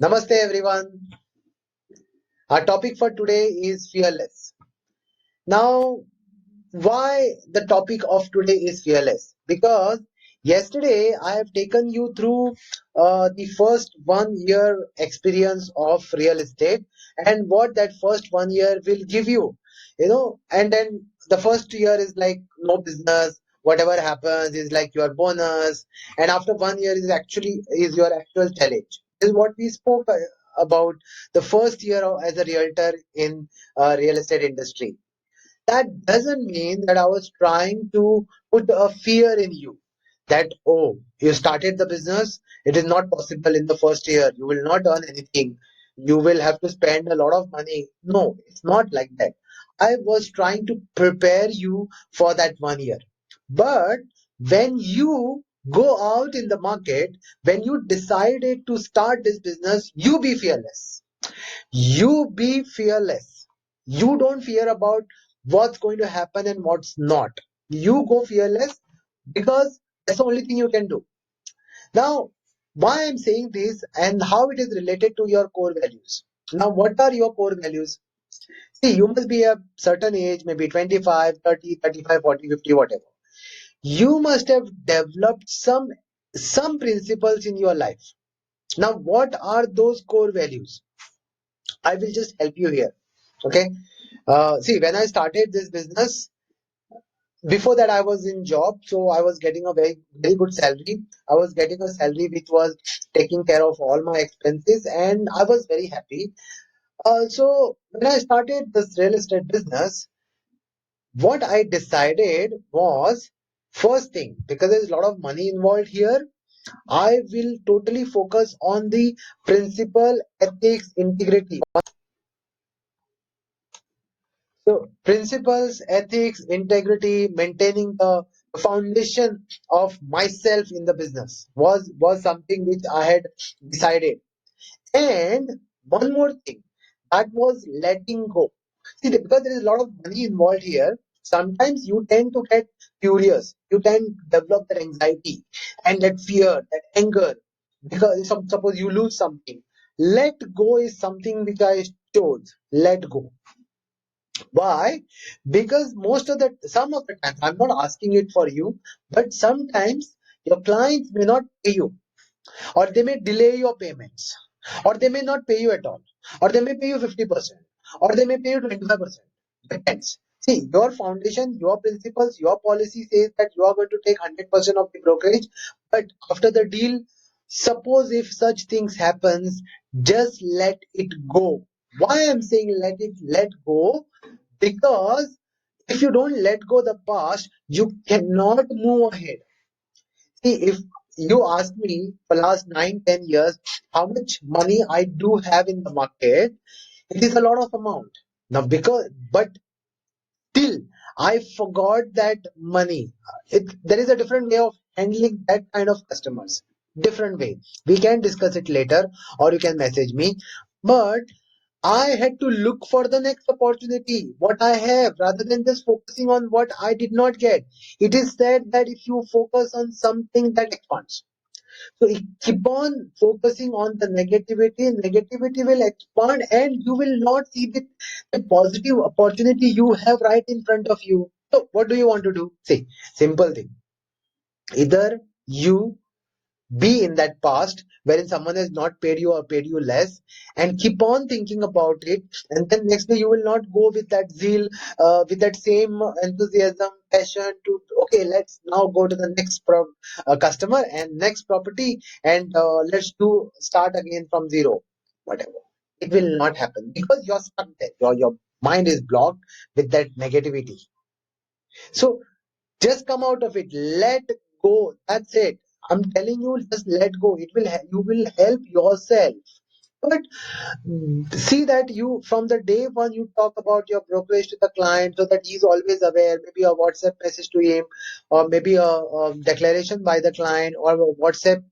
Namaste everyone. Our topic for today is fearless. Now, why the topic of today is fearless? Because yesterday I have taken you through the first 1 year experience of real estate and what that first 1 year will give you, and then the first year is like no business. Whatever happens is like your bonus, and after 1 year is your actual challenge. This is what we spoke about the first year as a realtor in real estate industry. That doesn't mean that I was trying to put a fear in you that, oh, you started the business, it is not possible in the first year, you will not earn anything, you will have to spend a lot of money. No, it's not like that. I was trying to prepare you for that 1 year. But when you go out in the market, when you decided to start this business, you be fearless. You be fearless. You don't fear about what's going to happen and what's not. You go fearless because that's the only thing you can do. Now, why I'm saying this and how it is related to your core values. Now, what are your core values? See, you must be a certain age, maybe 25, 30, 35, 40, 50, whatever. You must have developed some principles in your life. Now, what are those core values? I will just help you here. Okay. See, when I started this business, before that I was in job, so I was getting a very good salary. I was getting a salary which was taking care of all my expenses, and I was very happy. So when I started this real estate business, what I decided was, first thing, because there's a lot of money involved here, I will totally focus on the principle, ethics, integrity. So principles, ethics, integrity, maintaining the foundation of myself in the business was something which I had decided. And one more thing, that was letting go. See, because there is a lot of money involved here, sometimes you tend to get furious. You tend to develop that anxiety and that fear, that anger, because suppose you lose something. Let go is something which I chose. Let go. Why? Because some of the times, I'm not asking it for you, but sometimes your clients may not pay you, or they may delay your payments, or they may not pay you at all, or they may pay you 50%, or they may pay you 25%. Depends. See, your foundation, your principles, your policy says that you are going to take 100% of the brokerage, but after the deal, suppose if such things happens, just let it go. Why I'm saying let go? Because if you don't let go the past, you cannot move ahead. See, if you ask me for last 9, 10 years how much money I do have in the market, it is a lot of amount. Now because but till I forgot that money. There is a different way of handling that kind of customers. Different way. We can discuss it later, or you can message me. But I had to look for the next opportunity, what I have, rather than just focusing on what I did not get. It is said that if you focus on something that expands, so keep on focusing on the negativity will expand, and you will not see the positive opportunity you have right in front of you. So, what do you want to do? See, simple thing. Either you be in that past wherein someone has not paid you or paid you less, and keep on thinking about it, and then next day you will not go with that zeal, with that same enthusiasm, passion to, okay, let's now go to the next customer and next property, and let's do start again from zero. Whatever, it will not happen because you're stuck there. Your mind is blocked with that negativity. So just come out of it. Let go. That's it. I'm telling you, just let go. You will help yourself. But see that you from the day one you talk about your brokerage to the client so that he's always aware. Maybe a WhatsApp message to him, or maybe a declaration by the client, or a WhatsApp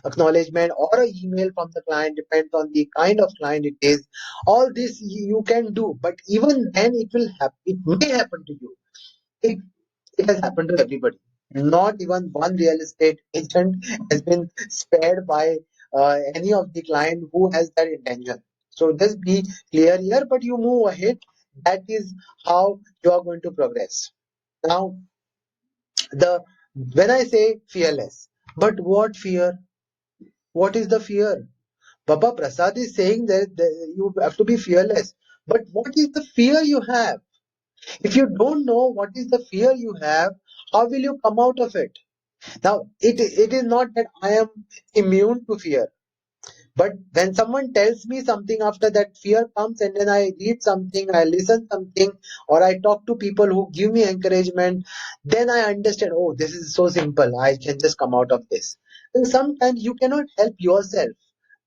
acknowledgement, or an email from the client. Depends on the kind of client it is. All this you can do, but even then it will happen. It may happen to you. It has happened to everybody. Not even one real estate agent has been spared by any of the client who has that intention. So just be clear here, but you move ahead. That is how you are going to progress. Now, the when I say fearless, but what fear? What is the fear? Baba Prasad is saying that you have to be fearless. But what is the fear you have? If you don't know what is the fear you have, how will you come out of it? Now, it is not that I am immune to fear. But when someone tells me something, after that fear comes, and then I read something, I listen something, or I talk to people who give me encouragement, then I understand, oh, this is so simple. I can just come out of this. And sometimes you cannot help yourself,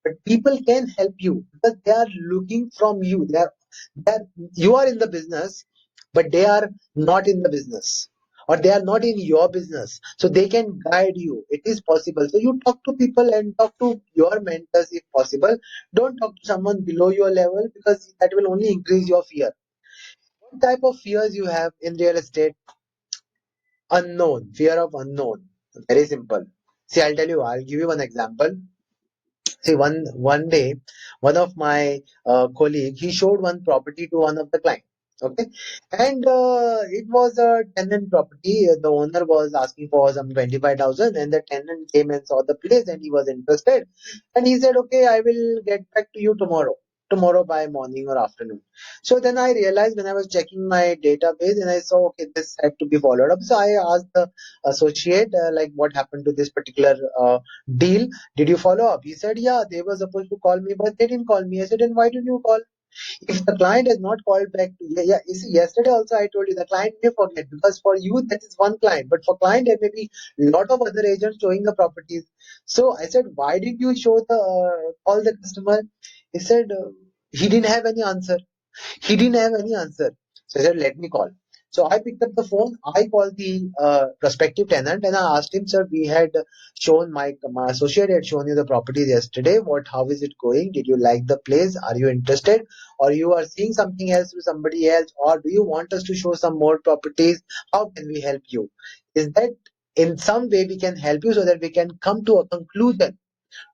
but people can help you because they are looking from you. They are, you are in the business, but they are not in the business, or they are not in your business, so they can guide you. It is possible. So you talk to people and talk to your mentors if possible. Don't talk to someone below your level, because that will only increase your fear. What type of fears you have in real estate? Unknown, fear of unknown. Very simple. See, I'll tell you, I'll give you one example. See, one day, one of my colleague, he showed one property to one of the client. Okay, and it was a tenant property. The owner was asking for some 25,000, and the tenant came and saw the place, and he was interested, and he said, "Okay, I will get back to you tomorrow by morning or afternoon." So then I realized when I was checking my database, and I saw, okay, this had to be followed up. So I asked the associate, like, what happened to this particular deal? Did you follow up? He said, yeah, they were supposed to call me, but they didn't call me. I said, then why didn't you call? If the client has not called back to you, yeah, you see, yesterday also I told you the client may forget, because for you that is one client, but for client there may be lot of other agents showing the properties. So I said, why did you show the call the customer? He said, he didn't have any answer. He didn't have any answer. So I said, let me call. So I picked up the phone. I called the prospective tenant and I asked him, sir, we had shown my associate had shown you the properties yesterday. How is it going? Did you like the place? Are you interested? Or you are seeing something else with somebody else? Or do you want us to show some more properties? How can we help you? Is that in some way we can help you so that we can come to a conclusion?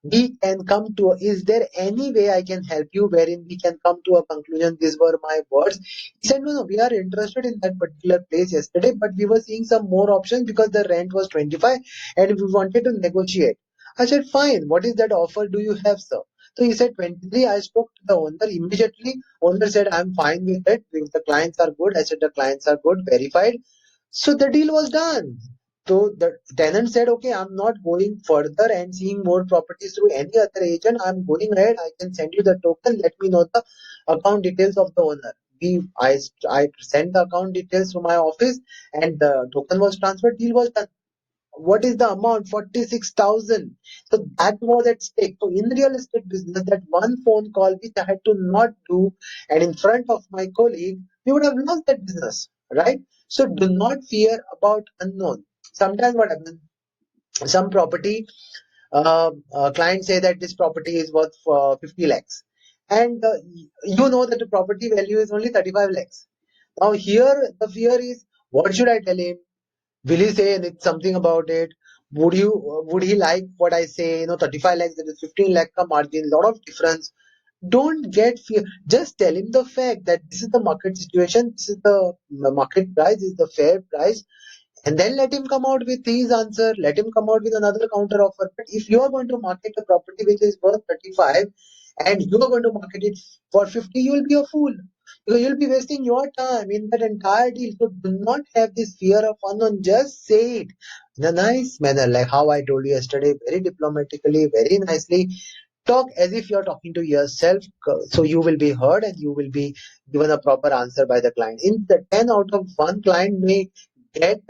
We can come to is there any way I can help you wherein we can come to a conclusion? These were my words. He said, no, we are interested in that particular place yesterday, but we were seeing some more options because the rent was 25 and we wanted to negotiate. I said, fine, what is that offer do you have, sir? So he said 23. I spoke to the owner immediately. Owner said, I'm fine with it because the clients are good. I said, the clients are good, verified. So the deal was done. So the tenant said, okay, I'm not going further and seeing more properties through any other agent. I'm going ahead. I can send you the token. Let me know the account details of the owner. I sent the account details to my office and the token was transferred. Deal was done. What is the amount? 46,000. So that was at stake. So in real estate business, that one phone call which I had to not do and in front of my colleague, we would have lost that business, right? So do not fear about unknown. Sometimes what happens, some property, clients say that this property is worth 50 lakhs. And you know that the property value is only 35 lakhs. Now here the fear is, what should I tell him? Will he say something about it? Would he like what I say? 35 lakhs, that is 15 lakh ka margin, lot of difference. Don't get fear. Just tell him the fact that this is the market situation, this is the market price, this is the fair price, and then let him come out with his answer. Let him come out with another counter offer. But if you are going to market a property which is worth 35 and you are going to market it for 50, you will be a fool. Because you'll be wasting your time in that entire deal. So do not have this fear of unknown. Just say it in a nice manner, like how I told you yesterday, very diplomatically, very nicely. Talk as if you're talking to yourself, so you will be heard and you will be given a proper answer by the client. In the 10 out of 1 client may get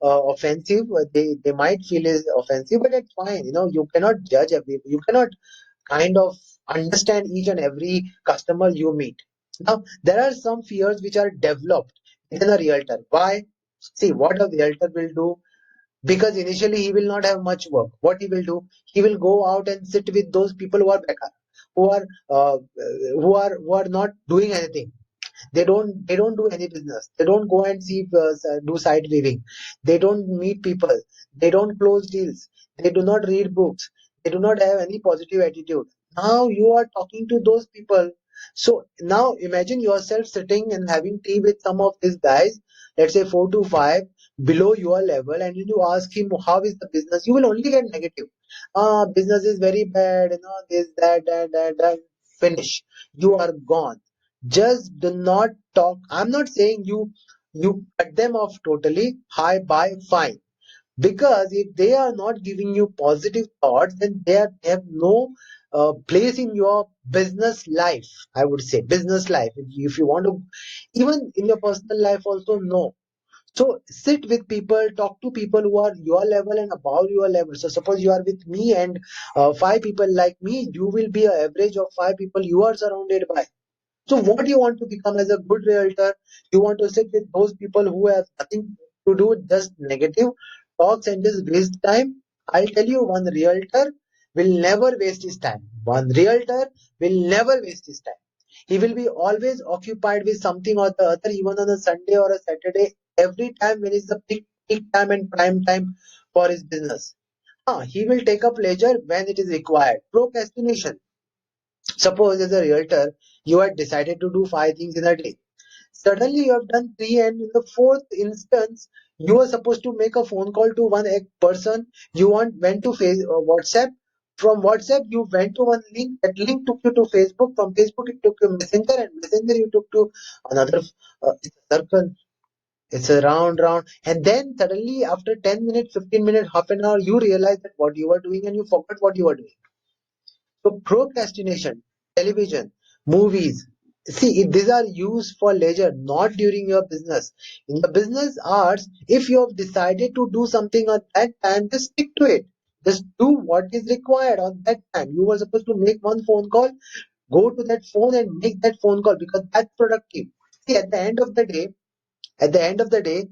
offensive, they might feel is offensive, but it's fine. You cannot judge you cannot kind of understand each and every customer you meet. Now there are some fears which are developed within a realtor. Why? See, what a realtor will do, because initially he will not have much work. What he will do, he will go out and sit with those people who are bekar, who are who are not doing anything. They don't do any business. They don't go and see do site weaving. They don't meet people. They don't close deals. They do not read books. They do not have any positive attitude. Now you are talking to those people. So now imagine yourself sitting and having tea with some of these guys, let's say 4 to 5 below your level, and you ask him how is the business, you will only get negative. Business is very bad, this, that. Finish. You are gone. Just do not talk. I'm not saying you cut them off totally. Hi, bye, fine, because if they are not giving you positive thoughts, then they have no place in your business life. I would say business life, if you want to, even in your personal life also, no. So sit with people, talk to people who are your level and above your level. So suppose you are with me and 5 people like me, you will be an average of 5 people you are surrounded by. So what you want to become as a good realtor? You want to sit with those people who have nothing to do with just negative talks and just waste time? I'll tell you, one realtor will never waste his time. One realtor will never waste his time. He will be always occupied with something or the other, even on a Sunday or a Saturday, every time when it's the peak time and prime time for his business. He will take up leisure when it is required. Procrastination. Suppose as a realtor, you had decided to do 5 things in a day. Suddenly you have done three, and in the fourth instance, you were supposed to make a phone call to one person. You went to WhatsApp. From WhatsApp, you went to one link. That link took you to Facebook. From Facebook, it took you Messenger, and Messenger you took to another. It's a circle. It's a round. And then suddenly, after 10 minutes, 15 minutes, half an hour, you realize that what you were doing, and you forgot what you were doing. So procrastination, television, movies. See, these are used for leisure, not during your business. In the business hours, if you have decided to do something at that time, just stick to it. Just do what is required on that time. You were supposed to make one phone call, go to that phone and make that phone call, because that's productive. See, at the end of the day,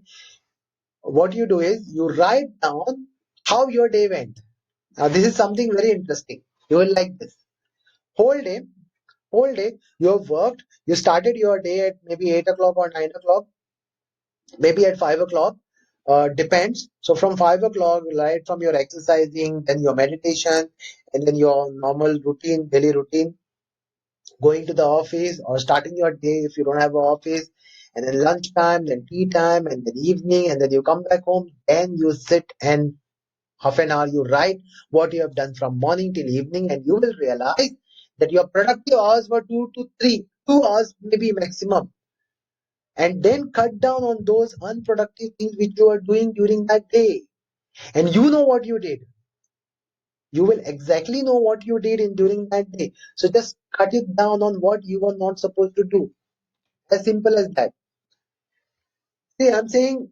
what you do is you write down how your day went. Now, this is something very interesting. You will like this. Whole day, whole day you have worked, you started your day at maybe 8 o'clock or 9 o'clock, maybe at 5 o'clock, depends. So from 5 o'clock, right, from your exercising, then your meditation, and then your normal routine, daily routine, going to the office or starting your day if you don't have an office, and then lunchtime, then tea time, and then evening, and then you come back home, then you sit and half an hour you write what you have done from morning till evening, and you will realize that your productive hours were 2 to 3, 2 hours maybe maximum. And then cut down on those unproductive things which you are doing during that day. And you know what you did. You will exactly know what you did in during that day. So just cut it down on what you were not supposed to do. As simple as that. See, I'm saying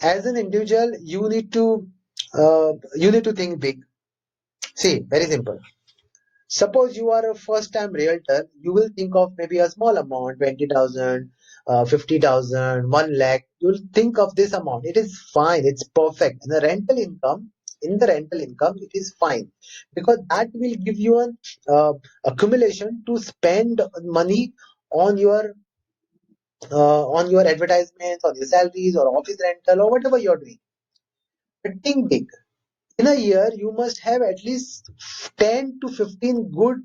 as an individual, you need to think big. See, very simple. Suppose you are a first time realtor, you will think of maybe a small amount, 20,000, 50,000, 1 lakh. You will think of this amount. It is fine. It's perfect. And in the rental income, it is fine, because that will give you an accumulation to spend money on your advertisements, on your salaries, or office rental, or whatever you're doing. But think big. In a year, you must have at least 10 to 15 good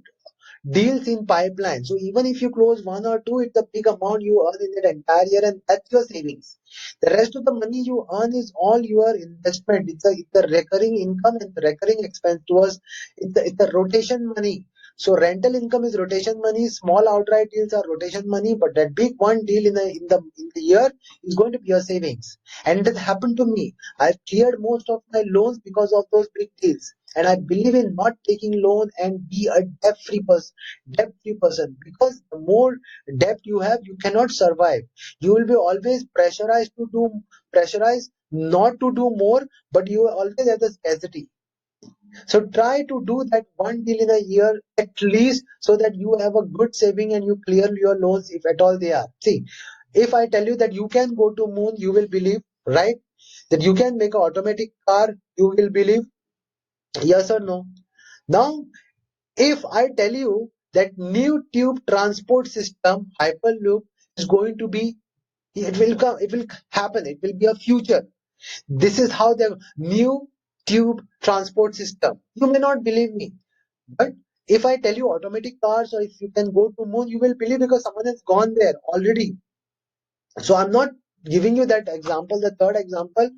deals in pipeline. So even if you close one or two, it's a big amount you earn in that entire year, and that's your savings. The rest of the money you earn is all your investment. It's a recurring income and recurring expense to us. It's a rotation money. So rental income is rotation money. Small outright deals are rotation money, but that big one deal in the year is going to be your savings. And it has happened to me. I've cleared most of my loans because of those big deals. And I believe in not taking loan and be a debt free person, because the more debt you have, you cannot survive. You will be always pressurized not to do more, but you always have the scarcity. So try to do that one deal in a year at least, so that you have a good saving and you clear your loans if at all they are. See, if I tell you that you can go to moon, you will believe, right? That you can make an automatic car, you will believe, yes or no? Now, if I tell you that new tube transport system Hyperloop is going to be, it will come, it will happen, it will be a future. This is how the new tube transport system. You may not believe me, but if I tell you automatic cars or if you can go to moon, you will believe because someone has gone there already. So I'm not giving you that example, the third example,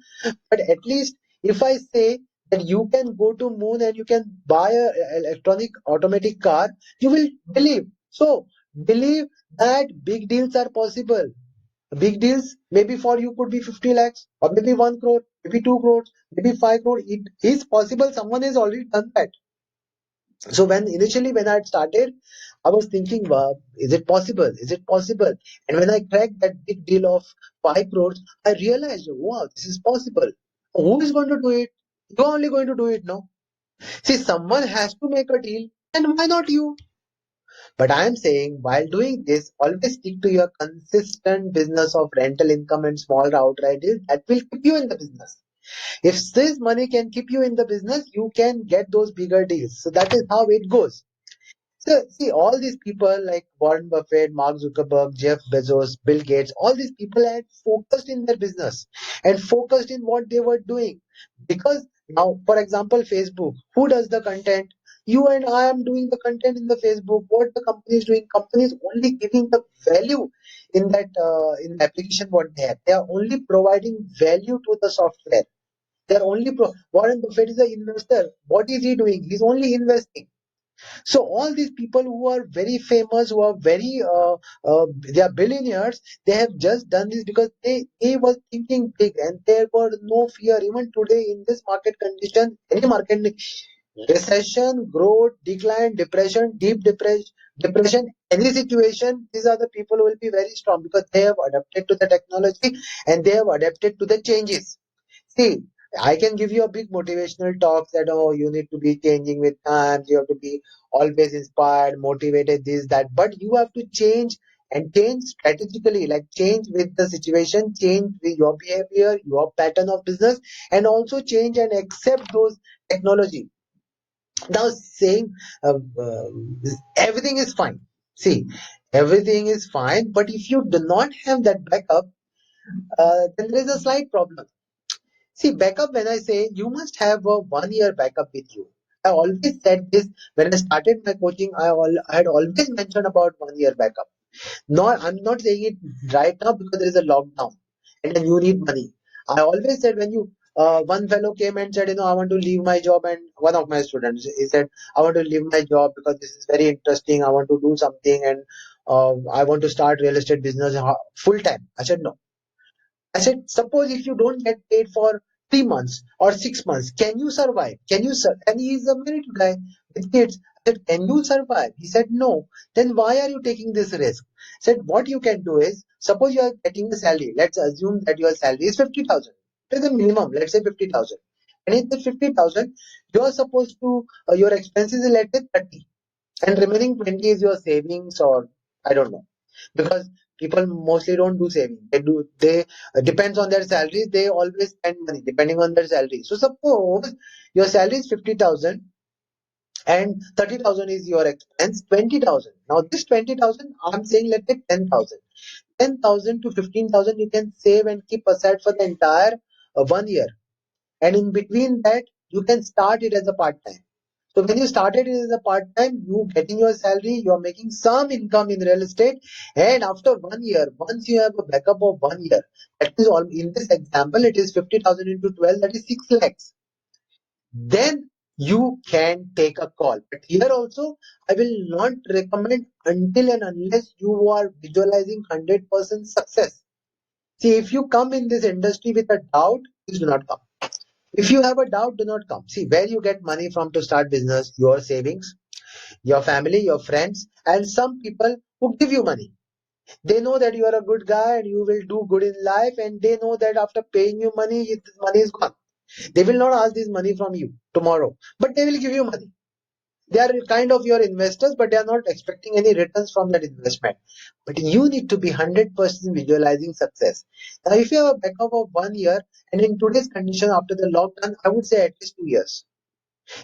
but at least if I say that you can go to moon and you can buy a electronic automatic car, you will believe. So believe that big deals are possible. Big deals maybe for you could be 50 lakhs or maybe 1 crore, maybe 2 crores, maybe 5 crore. It is possible. Someone has already done that. So when I had started, I was thinking, wow, is it possible? Is it possible? And when I cracked that big deal of 5 crores, I realized, wow, this is possible. Who is going to do it? You're only going to do it now. See, someone has to make a deal, and why not you? But I am saying, while doing this, always stick to your consistent business of rental income and small outright deals that will keep you in the business. If this money can keep you in the business, you can get those bigger deals. So that is how it goes. So, see, all these people like Warren Buffett, Mark Zuckerberg, Jeff Bezos, Bill Gates, all these people had focused in their business and focused in what they were doing. Because now, for example, Facebook, who does the content? You and I am doing the content in the Facebook. What the company is doing? Company is only giving the value in the application what they have. They are only providing value to the software. They are only Warren Buffett is an investor. What is he doing? He's only investing. So all these people who are very famous, who are they are billionaires, they have just done this because they were thinking big and there were no fear. Even today in this market condition, any market recession, growth, decline, depression, depression, any situation, these are the people who will be very strong because they have adapted to the technology and they have adapted to the changes. See, I can give you a big motivational talk that oh you need to be changing with times, you have to be always inspired, motivated, this, that. But you have to change and change strategically, like change with the situation, change with your behavior, your pattern of business, and also change and accept those technology. Now saying everything is fine. See, everything is fine, but if you do not have that backup, then there is a slight problem. See, backup, when I say you must have a 1 year backup with you. I always said this when I started my coaching. I had always mentioned about 1 year backup. I'm not saying it right now because there is a lockdown and then you need money. I always said when one fellow came and said, I want to leave my job, and one of my students, he said, I want to leave my job because this is very interesting. I want to do something and I want to start real estate business full time. I said, no. I said, suppose if you don't get paid for 3 months or 6 months, can you survive? And he is a married guy with kids. I said, can you survive? He said, no. Then why are you taking this risk? I said, what you can do is, suppose you are getting a salary. Let's assume that your salary is 50,000. It is the minimum. Let's say 50,000. And in the 50,000, you are supposed to, your expenses is let's say 30 and remaining 20 is your savings, or I don't know, because people mostly don't do saving. They depends on their salaries. They always spend money depending on their salary. So suppose your salary is 50,000 and 30,000 is your expense, 20,000. Now this 20,000, I'm saying let's say 10,000. 10,000 to 15,000 you can save and keep aside for the entire 1 year, and in between that you can start it as a part time. So when you started it as a part time, you getting your salary, you are making some income in real estate, and after 1 year, once you have a backup of 1 year, that is all. In this example, it is 50,000 into 12, that is 6 lakhs. Then you can take a call. But here also, I will not recommend until and unless you are visualizing 100% success. See, if you come in this industry with a doubt, please do not come. If you have a doubt, do not come. See, where you get money from to start business, your savings, your family, your friends, and some people who give you money. They know that you are a good guy and you will do good in life, and they know that after paying you money, this money is gone. They will not ask this money from you tomorrow, but they will give you money. They are kind of your investors, but they are not expecting any returns from that investment. But you need to be 100% visualizing success. Now, if you have a backup of 1 year, and in today's condition after the lockdown, I would say at least 2 years.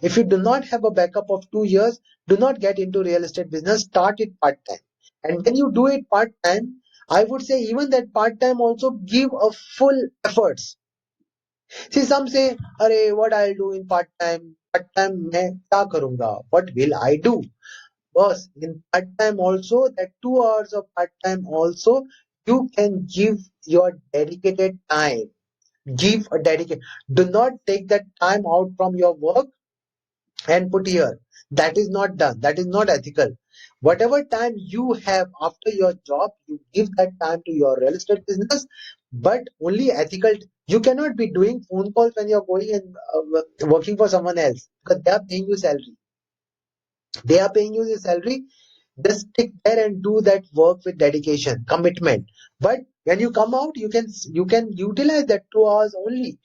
If you do not have a backup of 2 years, do not get into real estate business. Start it part time. And when you do it part time, I would say even that part time also give a full efforts. See, some say, "Arey, what I'll do in part time? Part time मैं क्या करूँगा? What will I do?" Boss, in part time also, that 2 hours of part time also, you can give your dedicated time. Give a dedicated. Do not take that time out from your work and put here. That is not done. That is not ethical. Whatever time you have after your job, you give that time to your real estate business, but only ethical. You cannot be doing phone calls when you're going and working for someone else because they are paying you salary. They are paying you the salary. Just stick there and do that work with dedication, commitment. But when you come out, you can utilize that 2 hours only.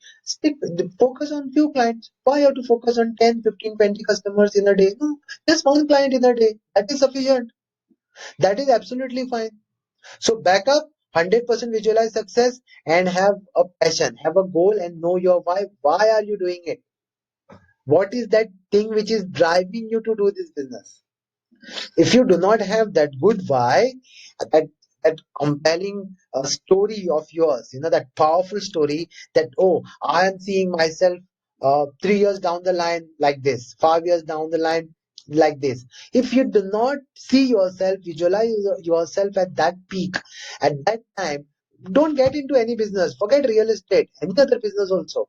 Focus on few clients. Why you have to focus on 10, 15, 20 customers in a day? No, just one client in a day. That is sufficient. That is absolutely fine. So back up, 100% visualize success and have a passion, have a goal and know your why. Why are you doing it? What is that thing which is driving you to do this business? If you do not have that good why, that that compelling story of yours, that powerful story, that oh, I am seeing myself 3 years down the line like this, 5 years down the line like this. If you do not see yourself, visualize yourself at that peak, at that time, don't get into any business. Forget real estate, any other business also.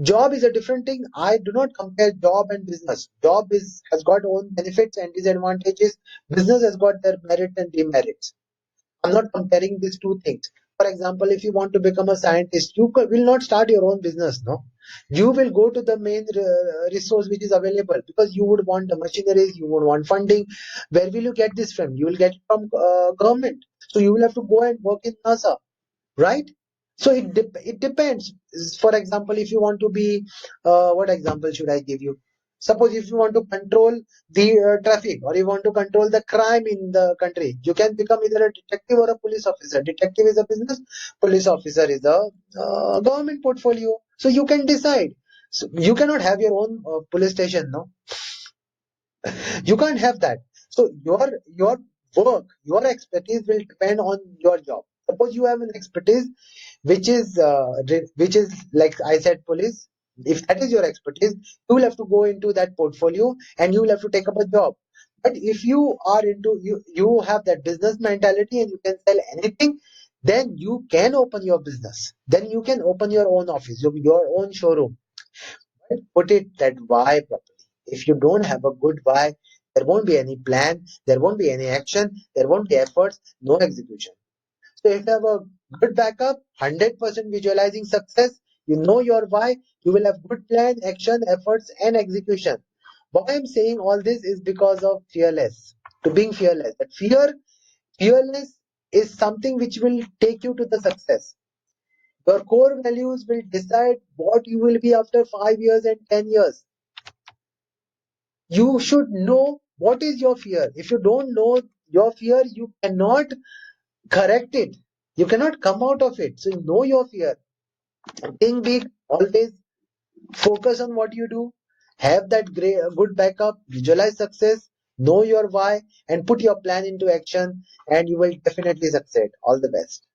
Job is a different thing. I do not compare job and business. Job is has got own benefits and disadvantages. Business has got their merit and demerits. I'm not comparing these two things. For example, if you want to become a scientist, you will not start your own business. No, you will go to the main resource which is available because you would want the machineries, you would want funding. Where will you get this from? You will get it from government. So you will have to go and work in NASA, right? So it depends. For example, if you want to be what example should I give you? Suppose if you want to control the traffic, or you want to control the crime in the country, you can become either a detective or a police officer. Detective is a business, police officer is a government portfolio. So you can decide. So you cannot have your own police station, no. You can't have that. So your work, your expertise will depend on your job. Suppose you have an expertise which is like I said, police. If that is your expertise, you will have to go into that portfolio and you will have to take up a job. But if you are into you have that business mentality and you can sell anything, then you can open your business. Then you can open your own office, your own showroom. But put it that why properly. If you don't have a good why, there won't be any plan, there won't be any action, there won't be efforts, no execution. So if you have a good backup, 100% visualizing success, you know your why, you will have good plan, action, efforts, and execution. Why I'm saying all this is because of fearless. To being fearless. That fearless is something which will take you to the success. Your core values will decide what you will be after 5 years and 10 years. You should know what is your fear. If you don't know your fear, you cannot correct it. You cannot come out of it. So know your fear. Think big. Always focus on what you do. Have that great, good backup. Visualize success. Know your why and put your plan into action, and you will definitely succeed. All the best.